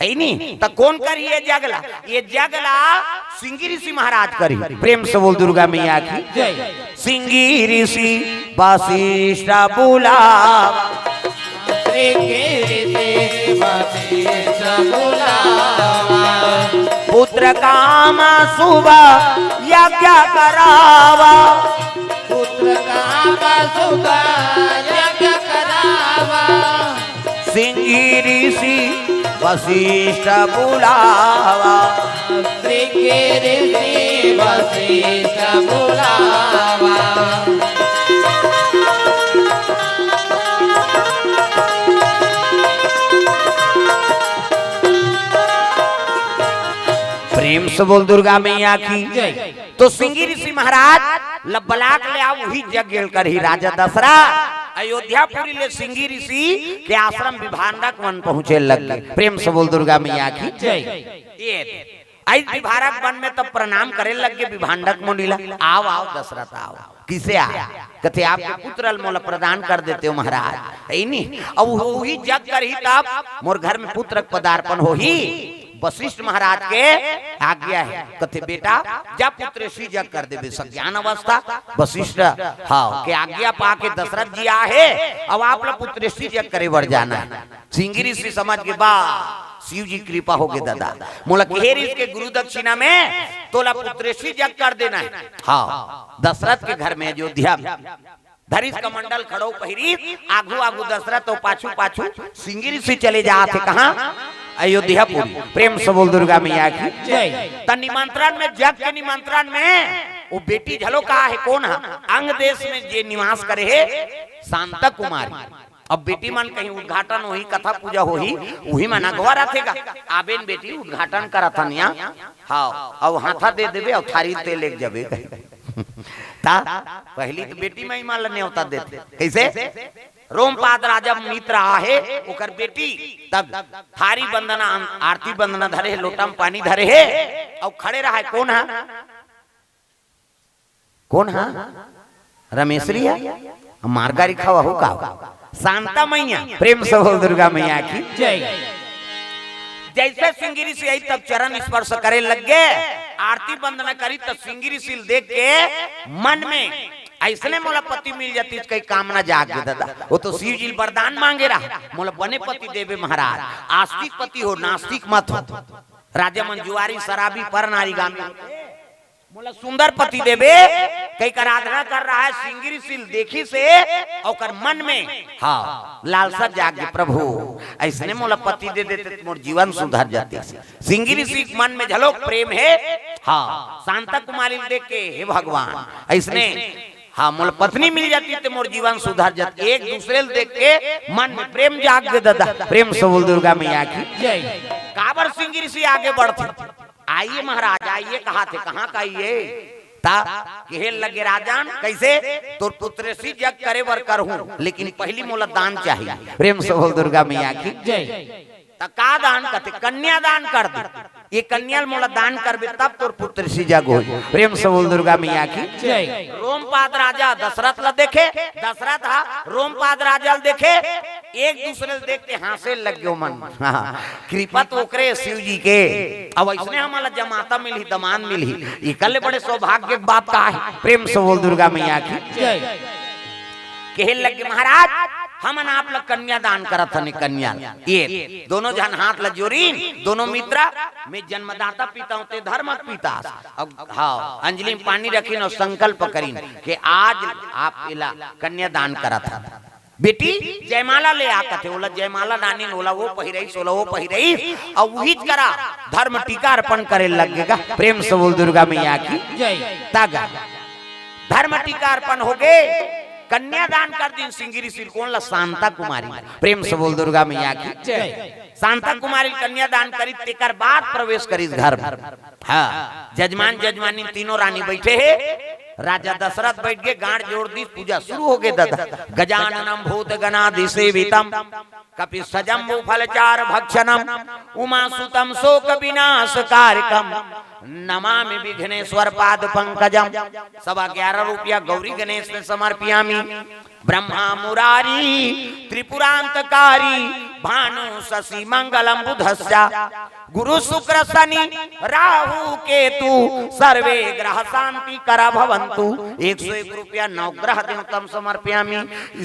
A: है नहीं तो कौन करी ये जगला? ये जगला सिंगी ऋषि महाराज करी। प्रेम से बोल दुर्गा मैया की जय। सिंगी ऋषि वशिष्ठ बुला, पुत्र काम सुबह यज्ञ करावा,
B: पुत्र काम सुबह यज्ञ करावा,
A: सिंगी ऋषि वशिष्ठ बुलावा,
B: ऋषि वशिष्ठ बुलावा।
A: प्रेम से बोल दुर्गा मैया की जय। तो सिंगी ऋषि महाराज लबलाक ले आओ वही यज्ञ कर ही राजा दशरथ अयोध्यापुरी ले सिंगी ऋषि के आश्रम विभारक वन पहुंचे लग गए। प्रेम से बोल दुर्गा मैया की जय। आई विभारक वन में तब प्रणाम करे लग गए विभांडक मुनिला। आओ आओ दशरथ आओ। किसे आया? कहते आपके पुत्र मोला प्रदान कर देते हो महाराज, है नहीं? अब वही जग कर ही तब मोर घर में पुत्र पदार्पण हो ही वशिष्ठ महाराज के आज्ञा है। कहते बेटा जब पुत्र श्री जग कर दे ज्ञान अवस्था वशिष्ठ हाँ के आज्ञा पाके दशरथ जी आहे। अब आप लोग पुत्र श्री जग करे बढ़ जाना है। सिंगी ऋषि समझ के बा शिव जी कृपा हो गए दादा मोला घेर इसके गुरु दक्षिणा में तोला पुत्र श्री जग कर देना है। हाँ दशरथ के घर में अयोध्या धरिस कमंडल खड़ो पहिरी आगू आगू दशरथ तो पाछू पाछू सिंगी ऋषि चले जाते कहा अयोध्यापुरी। प्रेम से बोल दुर्गा मैया की जय। त निमंत्रण में जग के निमंत्रण में वो बेटी झलो कहा है कौन है? अंग देश में जे निवास करे है शांता कुमारी। अब बेटी मन कहीं उद्घाटन होही कथा पूजा होही वही मन अगवा रखेगा आबेन बेटी उद्घाटन करथन यहाँ हाँ और हाथा दे देवे और थारी ते ले जावे ता पहली तो बेटी में ही मान न्योता देते कैसे रोमपाद राजा मित्र आहे ओकर बेटी तब थारी बंदना आरती बंदना धरे लोटा में पानी धरे है और खड़े रहा है कौन है रमेशरी है मार्गा लिखा हुआ हो का शांता मैया प्रेम से बोल दुर्गा मैया की
B: जय।
A: जैसे सिंगिरी से आई तब चरण स्पर्श करे लग गए आरती वंदना करी तब सिंगिरी सील देख के मन में ऐसने मोला पति मिल जाती कई कामना जाग गए दादा वो तो शिव जी वरदान मांगे रहा मोला बने पति देवे महाराज आस्तिक पति हो नास्तिक मत हो राजा मंजुआरी शराबी पर नारी गामी मोला सुंदर पति देवे कई का आराधना कर रहा है सिंगिरी सील देखी से और मन में हाँ लालसा जाग गए प्रभु ऐसने मोला पति दे देते मोर जीवन सुधर जाते सिंगिरी सील मन में झलोक प्रेम है हाँ शांता कुमारी देख के हे भगवान ऐसने हाँ मोल पत्नी मिल जाती तो मोर जीवन सुधर जाती एक दूसरे देख के मन में प्रेम जाग गए दादा प्रेम से बोल दुर्गा मैया की
B: जय।
A: काबर सिंगिरी से आगे बढ़ते आइए महाराज आइए कहा थे कहाँ का आइए ता केहल लगे राजान कैसे तो पुत्र सी जग करे वर कर हूँ लेकिन पहली मोला दान चाहिए प्रेम से बोल दुर्गा मैया की
B: जय।
A: का दान करते कन्या दान कर दे ये कन्या मोला दान करबे तब तोर पुत्र सी जग हो प्रेम से बोल दुर्गा मैया की
B: जय।
A: रोमपाद राजा दशरथ ला देखे दशरथ हा रोमपाद राजा देखे एक दूसरे देख के हंसे लग गयो मन कृपा तो ओकरे शिव जी के अब इसने हमारा जमाता मिली दमान मिली ये कल बड़े सौभाग्य की बात का है प्रेम से बोल दुर्गा मैया की
B: जय।
A: कहने लगे महाराज हमन आप लोग कन्या दान करत हने कन्या ये दोनों जन हाथ ल जोरीन दोनों मित्रा में जन्मदाता पिता होते धर्मक पिता हाँ अंजलि में पानी रखीन और संकल्प करीन कि आज आप इला कन्या दान करत हन बेटी जयमाला ले आकत है ओला जयमाला नानी ओला वो पहिरई सोला वो पहिरई और वही करा धर्म टीका अर्पण करे लगेगा प्रेम से बोल दुर्गा मैया की
B: जय।
A: तागा धर्म टीका अर्पण हो गए कन्यादान कर दिन सिंगिरी सिरकोन ला शांता कुमारी प्रेम से बोल दुर्गा मैया की
B: जय।
A: शांता कुमारी कन्यादान करी तेकर बाद प्रवेश करी घर हाँ जजमान जजमानी तीनों रानी बैठे है राजा दशरथ बैठ गए गांड जोड़ दी पूजा शुरू हो गए दादा गजाननम भूत गणाधि सेवितम कपि सजम्बु फलचार भक्षणम उमा सुतम शोक विनाश कारकम नमामि विघ्नेश्वर पाद पंकजम 11.5 रुपया गौरी गणेश में समर्पयामि ब्रह्मा मुरारी त्रिपुरांतकारी भानु शशि मंगलम बुधस्या गुरु शुक्र शनि राहु केतु सर्वे ग्रह शांति करा भवंतु 101 रुपया नवग्रह देवतम समर्पयामि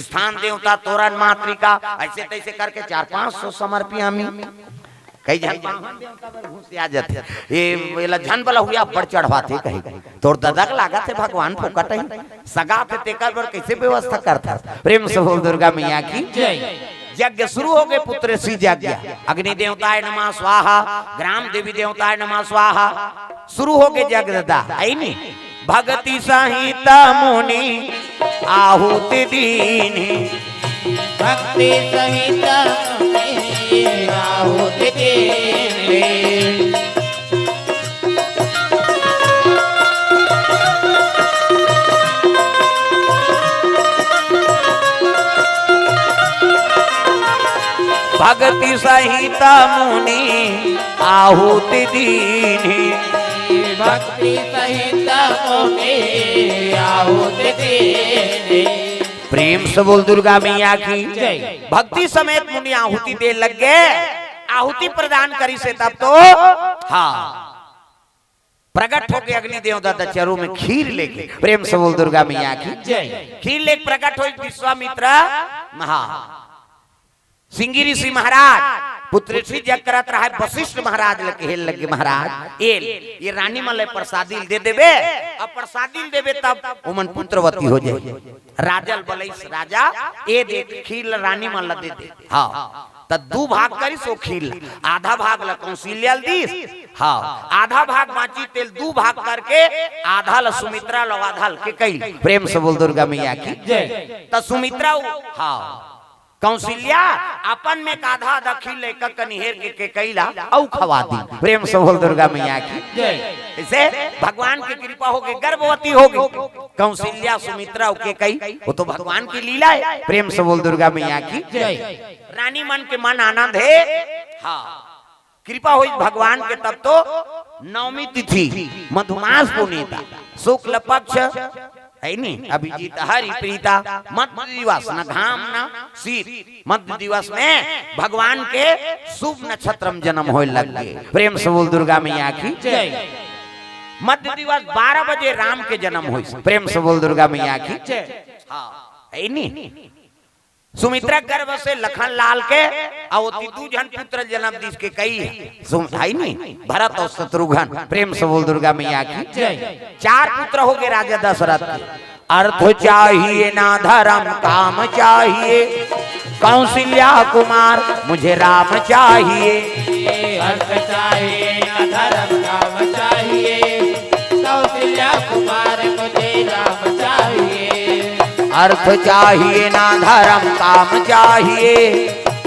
A: स्थान देवता तोरण मातृका ऐसे तैसे करके 400-500 समर्पयामि कई जन घूस आ जाते ये वेला झन वाला हुआ बढ़ चढ़वाते कहीं तोर दादा का लागा थे भगवान फोकट ही सगा थे तेकर पर कैसे व्यवस्था करता प्रेम से बोल दुर्गा मैया की
B: जय।
A: यज्ञ शुरू हो गए पुत्र सी यज्ञ अग्नि देवताय नमः स्वाहा ग्राम देवी देवताय नमः स्वाहा शुरू हो गए यज्ञ दादा आई नहीं भगति संहिता मुनि आहुति दीनी
B: भक्ति सहित आहुति दीनी
A: भक्ति सहित मुनि आहुति दीनी
B: भक्ति सहित मुनि आहुति दीनी
A: प्रेम से बोल दुर्गा मैया की
B: जय।
A: भक्ति समेत मुनि आहुति दे लग गए आहुति प्रदान करी से तब तो हाँ प्रकट होके अग्नि देवता चरू में खीर लेके प्रेम से बोल दुर्गा मैया की
B: जय।
A: खीर लेके प्रकट हो विश्वामित्र महा सिंगिरी ऋषि महाराज पुत्र श्री जग करत रहा वशिष्ठ महाराज लगे हेल लगे महाराज ये रानी मल प्रसादी दे देवे अब प्रसादी देवे तब उमन पुत्रवती हो जाए राजल बलैस राजा ए दे खील रानी मल दे दे हाँ त 2 भाग करी सो खील आधा भाग ल कौशल्या दीस हाँ आधा भाग बाची तेल 2 भाग करके आधा ल सुमित्रा लो आधा के कई प्रेम से बोल दुर्गा मैया की
B: जय।
A: त सुमित्रा हाँ कौशल्या अपन में काधा दखी लेकर कनिहेर के कैला औ खवा दी। प्रेम से बोल दुर्गा मैया की इसे भगवान की कृपा हो गई, गर्भवती हो गई कौशल्या सुमित्रा के कई, वो तो भगवान की लीला है। प्रेम से बोल दुर्गा मैया की रानी मन के मन आनंद है। हाँ कृपा हुई भगवान के, तब तो नवमी तिथि मधुमास पुनीता शुक्ल पक्ष है नी अभिजीत हरि प्रीता मध्य दिवस न घाम न शीत, मध्य दिवस में भगवान के शुभ नक्षत्र में जन्म होए लग गए। प्रेम से बोल दुर्गा मैया की मध्य दिवस 12 बजे राम के जन्म हुई। प्रेम से बोल दुर्गा मैया की है नी सुमित्रा गर्भ से लखन लाल के अवती 2 जन पुत्र जन्म दिस के कई है नी भरत और शत्रुघ्न। प्रेम से बोल दुर्गा मैया की 4 पुत्र हो गए राजा दशरथ के। अर्थ चाहिए ना धर्म काम चाहिए, कौशल्या कुमार मुझे राम चाहिए।
B: अर्थ चाहिए ना धर्म काम चाहिए, कौशल्या कुमार मुझे राम चाहिए।
A: अर्थ चाहिए ना धर्म काम चाहिए,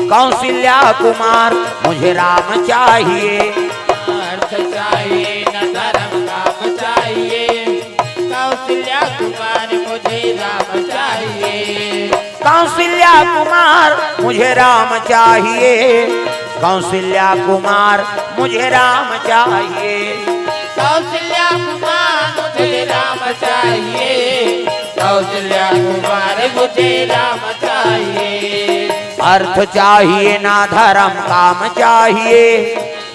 A: कौशल्या कुमार मुझे राम चाहिए।
B: अर्थ चाहिए ना धर्म काम चाहिए, कौशल्या कुमार मुझे राम चाहिए।
A: कौशल्या कुमार मुझे राम चाहिए, कौशल्या कुमार मुझे राम चाहिए।
B: कौशल्या कुमार मुझे राम चाहिए, कौशल्या कुमार मुझे राम चाहिए।
A: अर्थ चाहिए ना धर्म काम चाहिए,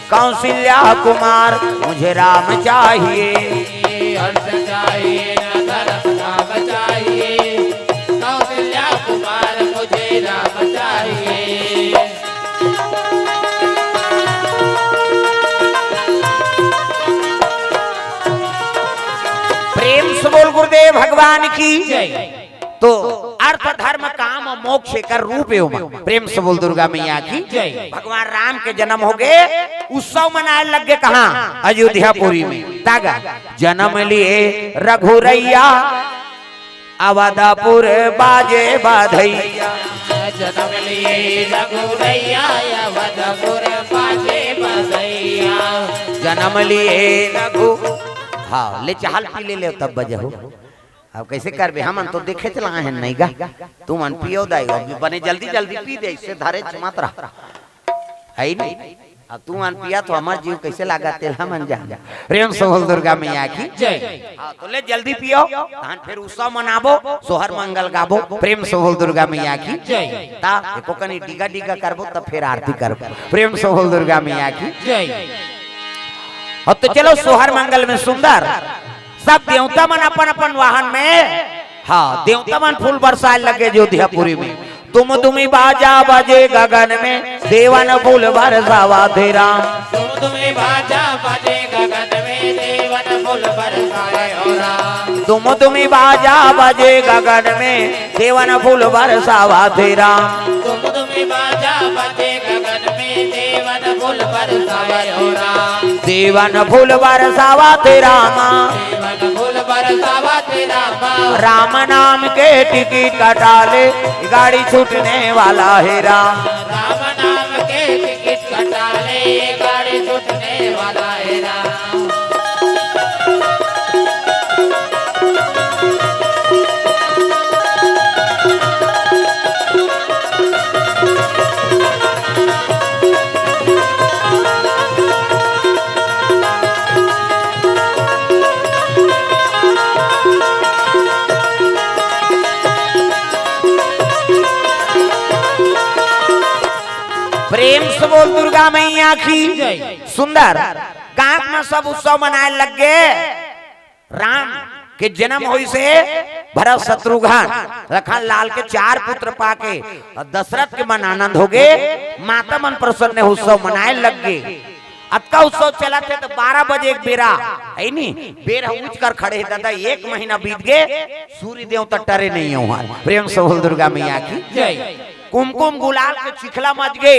A: कौशल्या कुमार मुझे राम चाहिए।
B: अर्थ चाहिए ना धर्म काम चाहिए, कौशल्या कुमार मुझे राम चाहिए।
A: प्रेम से बोल गुरुदेव भगवान की। तो अर्थ धर्म काम और मोक्ष का रूप है उमा। प्रेम से बोल दुर्गा मैया की। भगवान राम के जन्म हो गए, उत्सव मनाए लग गए कहाँ? अयोध्यापुरी में। तागा जन्म लिए रघुरैया, अवधपुर बाजे बाधैया।
B: जन्म लिए रघुरैया, अवधपुर बाजे बाधैया।
A: जन्म लिए रघु, हाँ ले चाहल पी ले तब बजे हो। अब कैसे करबे? हम तो देखे चला है नहीं गा, तुम मन पियो दाई बने जल्दी जल्दी पी दे, इससे धारे मत रहा है नहीं। अब तू मन पिया तो हमार जीव कैसे लागा तेल हम जा। प्रेम से बोल दुर्गा मैया की जय। हाँ तो ले जल्दी पियो, तहन फिर उत्सव मनाबो, सोहर मंगल गाबो। प्रेम से बोल दुर्गा मैया की जय। ता एको कनी डिगा डिगा करबो तब फिर आरती करबो। प्रेम से बोल दुर्गा मैया की जय। अब तो चलो सोहर मंगल में सुंदर सब देवता मन अपन अपन वाहन में, हाँ देवता मन फूल बरसाए लगे अयोध्यापुरी में। तुम तुम्ही बाजा बजे गगन में, देवन फूल बरसावा थे राम।
B: तुम्हें बाजा बजे गगन में, देवन फूल बरसाए हो राम।
A: तुम तुम्ही बाजा बजे गगन में, देवन फूल बरसावा थे राम।
B: तुम्हें बाजा बजे गगन में, देवन फूल बरसाए हो राम।
A: देवन फूल बरसावा थे रामा,
B: देवन फूल बरसावा थे रामा।
A: राम नाम के टिकट कटा ले, गाड़ी छूटने वाला है राम।
B: राम नाम के टिकट कटा ले, गाड़ी छूटने वाला है राम।
A: प्रेम से बोल दुर्गा मैया की सुंदर। गांव में सब उत्सव मनाए लग गए। राम के जन्म हुई से भरत शत्रुघ्न लखन लाल के 4 पुत्र पाके और दशरथ के मन आनंद हो गए, माता मन प्रसन्न उत्सव मनाए लग गए। अब का उत्सव चला थे तो 12 बजे एक बेरा है नी बेरा ऊंच कर खड़े दादा। 1 महीना बीत गए, सूर्य देवता टरे नहीं है वहां। प्रेम से बोल दुर्गा मैया की जय। कुमकुम गुलाल के चिखला मच गए,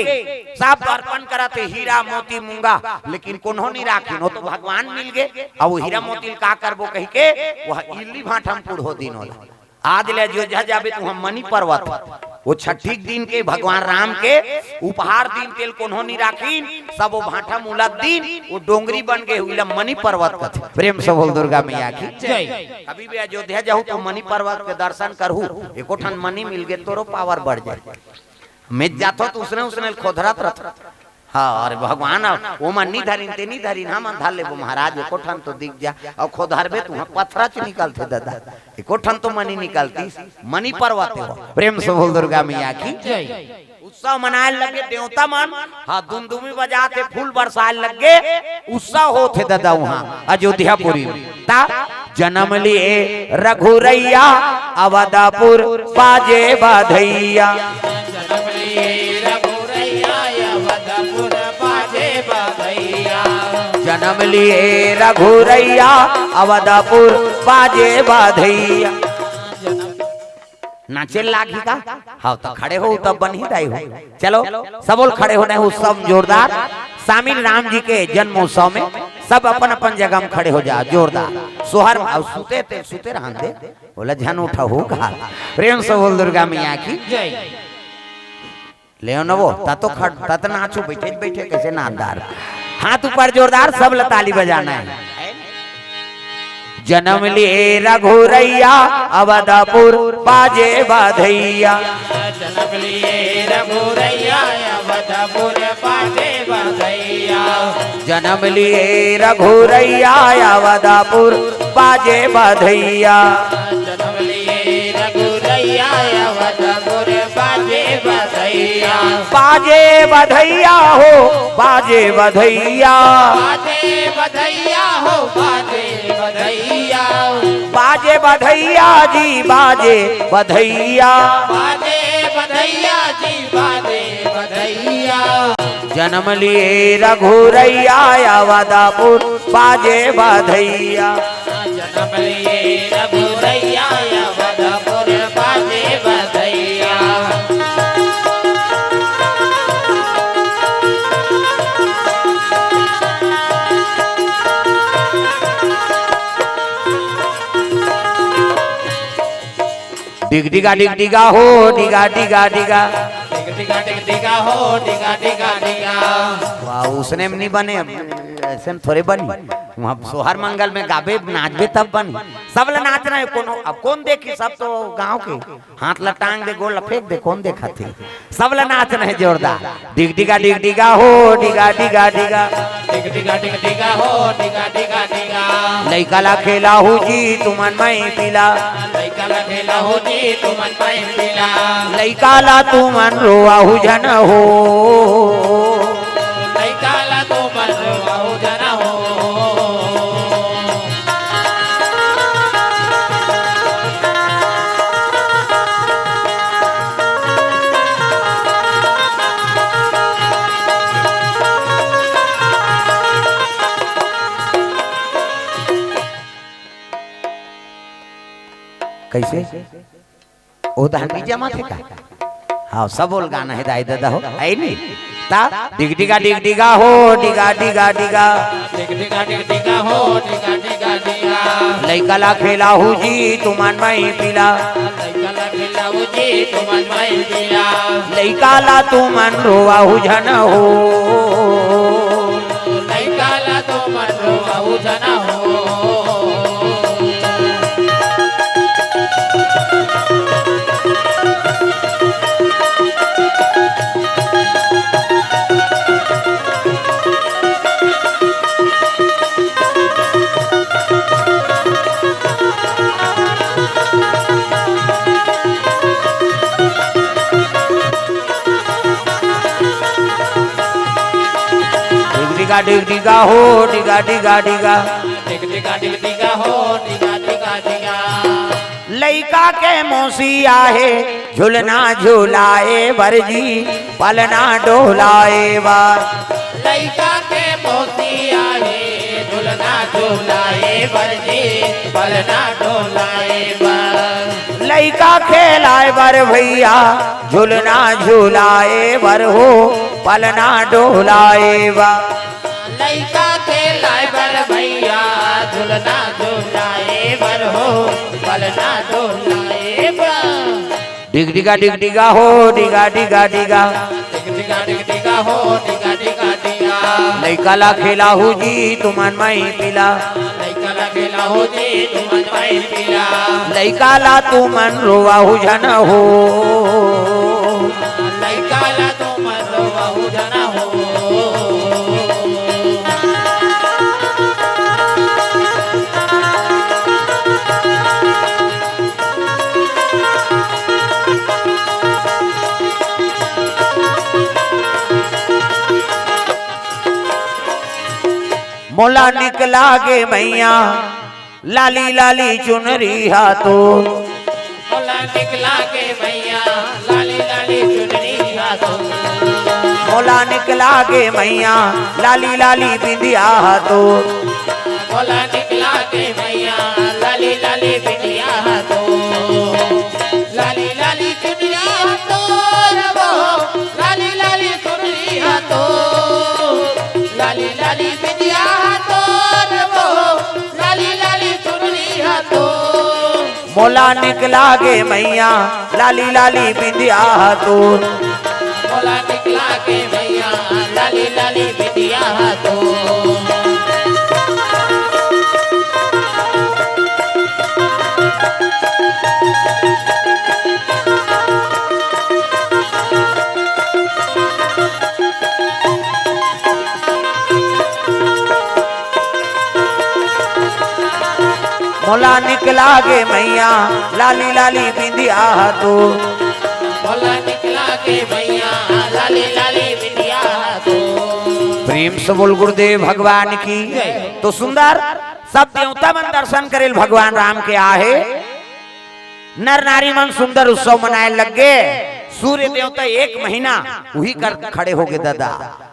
A: सब अर्पण कराते हीरा मोती मूंगा, लेकिन कोनो नहीं राखिन। वो तो भगवान मिल गए, अब वो हीरा मोती का करबो कह के वह इल्ली भाटम पुर हो दिन होला। आज ले जो जा जाबे तू हम मनी पर्वत वो छठी दिन के भगवान राम के उपहार दिन तेल कोन्होनी राखीन सब वो भाटा मूला दिन वो डोंगरी बन गए हुई मणि पर्वत का प्रेम से बोल दुर्गा मैया की कभी भी अयोध्या जाऊँ तो मणि पर्वत के दर्शन करूँ एको ठन मणि मिल गए तोरो पावर बढ़ जाए मैं जाता तो उसने खोदरात रहता हाँ अरे भगवान वो मन नहीं धरीन ते नहीं धरीन हम धर ले महाराज एको ठन तो दिख जा और खोदरबे तू पत्थरा च निकलते दादा एको ठन तो मनी निकलती मनी पर्वत हो प्रेम से बोल दुर्गा मैया की उत्सव मनाए लगे देवता मन हाँ दुमदुमी बजाते फूल बरसाए लगे उत्सव होते दादा वहाँ अयोध्यापुरी ता जन्म लिए रघुरैया अवधपुर बाजे बधैया जन्म लिए रघुरैया अवधपुर बाजे बधैया नाचे लागी का हाँ तो खड़े हो तब बन ही दाई हो चलो सब खड़े होने उत्सव जोरदार शामिल राम जी के जन्मोत्सव में सब अपन अपन जगह में खड़े हो जा जोरदार सोहर सुते रहा दे बोला झन उठा हो कहा प्रेम से बोल दुर्गा मैया की ले वो तो तत नाचो बैठे बैठे कैसे नामदार हाथ ऊपर जोरदार सब ताली बजाना है जन्म लिए रघुरैया अवधपुर बाजे बधैया
B: जन्म लिए रघुरैया अवधपुर बाजे बधैया
A: जन्म लिए रघुरैया अवधपुर बाजे बधैया
B: जन्म लिए रघुरैया अवधपुर बाजे बधैया
A: बाजे बधैया हो बाजे बधैया
B: बाजे बधैया हो बाजे बधैया
A: बाजे बधैया जी बाजे बधैया
B: बाजे बधैया जी बाजे बधैया
A: जन्म लिए रघुरैया अवधपुर बाजे बधैया
B: जन्म लिए रघुरैया अवधपुर बाजे बधैया
A: डिगा डिगा हो डिगा डिगा डिगा
B: डिगा डिगा हो डिगा डिगा डिगा
A: वाह उसने नहीं बने ऐसे थोड़े बनी वहाँ सोहर मंगल में गाबे नाचबे तब बनी सब ला नाच रहे कौन अब कौन देखी सब तो गांव के हाथ ला टांग दे गोल फेंक दे कौन देखा थे सब ला नाच रहे जोरदार डिग डिगा हो डिगा डिगा डिगा
B: डिगा डिगा हो डिगा डिगा डिगा
A: लइका ला खेला हो जी तुमन मई पिला
B: लइका ला खेला हो जी तुमन मई पिला
A: लइका ला तुमन रोआ हो जन हो
B: लइका ला तुमन रोआ हो जन हो
A: कैसे ओ धानी जमा थे का हाँ सब बोल गाना है दाई दादा हो आई नहीं ता डिग डिगा हो डिगा डिगा डिगा
B: डिगा डिगा हो डिगा डिगा डिगा
A: लइका ला खेला हो जी तुमन मई पिला
B: लइका ला खेला हो जी तुमन मई पिला
A: लइका ला तुमन रोआ हो जन हो
B: लइका ला तुमन रोआ हो जन हो
A: डिगा हो डिगा डिगा डिगा
B: डिगा हो डिगा डिगा डिगा
A: लइका के मौसी आहे झुलना झुलाए बरजी पलना डोलाए बार
B: लइका के मौसी आहे झुलना झुलाए बरजी पलना डोलाए बार
A: लइका खेलाए बर भैया झुलना झुलाए बर हो पलना डोलाए बार
B: लइका खेलाए बर भैया झुलना झुलाए बर हो पलना डोलाए बर
A: डिग डिगा हो डिगा डिगा डिगा
B: डिगा हो डिगा डिगा डिगा
A: लइका ला खेला हो जी तुमन मई पिला
B: लइका ला खेला हो जी तुमन मई पिला
A: लइका ला तुमन रोवा हो जन हो
B: लइका ला तुमन रोवा हो जन हो
A: मोला निकला गे मैया लाली लाली चुनरी हाथों
B: मोला निकला गे मैया लाली लाली चुनरी हाथों
A: मोला निकला गे मैया लाली लाली बिंदिया हाथों
B: मोला निकला गे मैया लाली लाली बिंदिया हाथों लाली लाली चुनरिया हाथों रवो लाली लाली चुनरी हाथों लाली लाली बिंदिया
A: मोला निकला गे मैया लाली लाली बिंदिया हाथों
B: मोला निकला गे मैया लाली लाली बिंदिया हाथों
A: मोला निकला गे मैया लाली लाली बिंदिया हाथों
B: मोला निकला गे मैया लाली लाली बिंदिया हाथों
A: प्रेम से बोल गुरुदेव भगवान की तो सुंदर सब देवता मन दर्शन करेल भगवान राम के आहे नर नारी मन सुंदर उत्सव मनाए लगे सूर्य देवता एक महीना वही कर खड़े हो गए दादा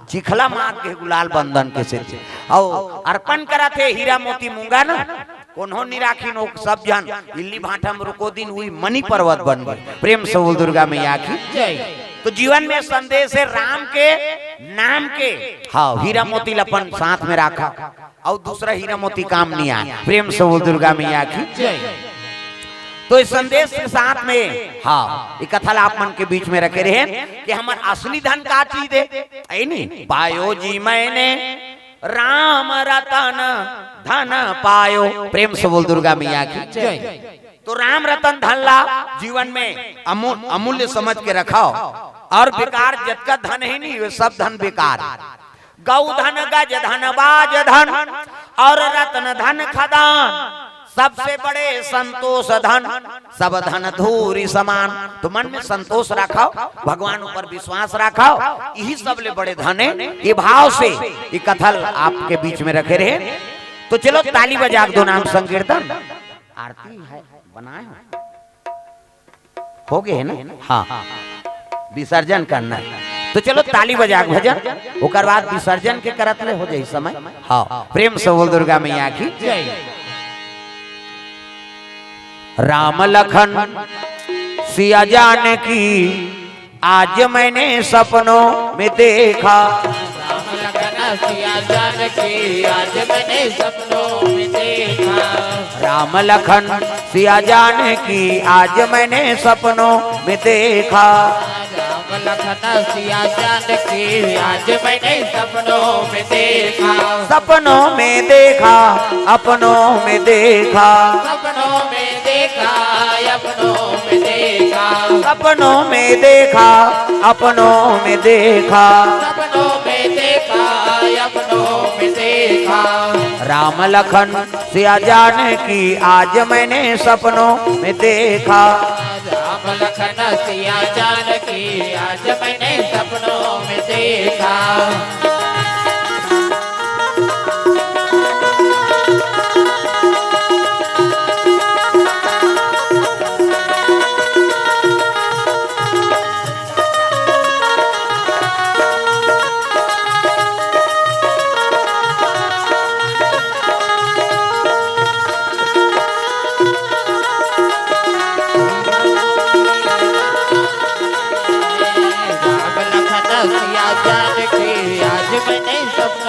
A: चिखला मार के गुलाल बंधन के से और अर्पण करा थे हीरा मोती मूंगा ना कोन्हो निराखी नो सब जन इल्ली भाटा में रुको दिन हुई मणि पर्वत बन गए प्रेम से बोल दुर्गा मैया की तो जीवन में संदेश है राम के नाम के हाँ हीरा मोती लपन साथ में रखा और दूसरा हीरा मोती काम नहीं आया प्रेम से बोल दुर्गा मैया की तो इस संदेश के साथ में हाँ ये कथा आप मन के बीच में रखे रहे कि हमारे असली धन का चीज है नहीं पायो जी मैंने राम रतन धन पायो प्रेम से बोल दुर्गा मैया की तो राम रतन धन ला जीवन में अमूल्य समझ के रखाओ और बेकार जतका धन है नहीं वे सब धन बेकार गौ धन गज धन बाज धन और रत्न धन खदान सबसे बड़े संतोष धन सब धन धूरी समान तो मन में संतोष रखाओ भगवान ऊपर विश्वास रखाओ यही सबले बड़े धन है ये भाव से ये कथल आपके बीच में रखे रहे तो चलो ताली बजा दो नाम संकीर्तन आरती है बनाए हो गए ना हाँ विसर्जन करना तो चलो ताली बजा भजन ओकर बाद विसर्जन के करत ले हो जाए समय हाँ प्रेम से बोल दुर्गा मैया की राम लखन सिया जाने की आज मैंने सपनों में देखा
B: राम लखन सिया जानकी आज मैंने सपनों में देखा
A: राम लखन सिया जाने की आज मैंने सपनों में देखा
B: राम लखन सिया जानकी आज मैंने सपनों में देखा
A: सपनों में देखा अपनों में देखा
B: सपनों में देखा अपनों में देखा
A: सपनों में देखा अपनों में देखा
B: सपनों में देखा अपनों में देखा
A: राम लखन सिया जाने की आज मैंने सपनों में देखा
B: राम लखन सिया जानकी आज मैंने सपनों में देखा राम लखन सिया जानकी आज मैंने सपनों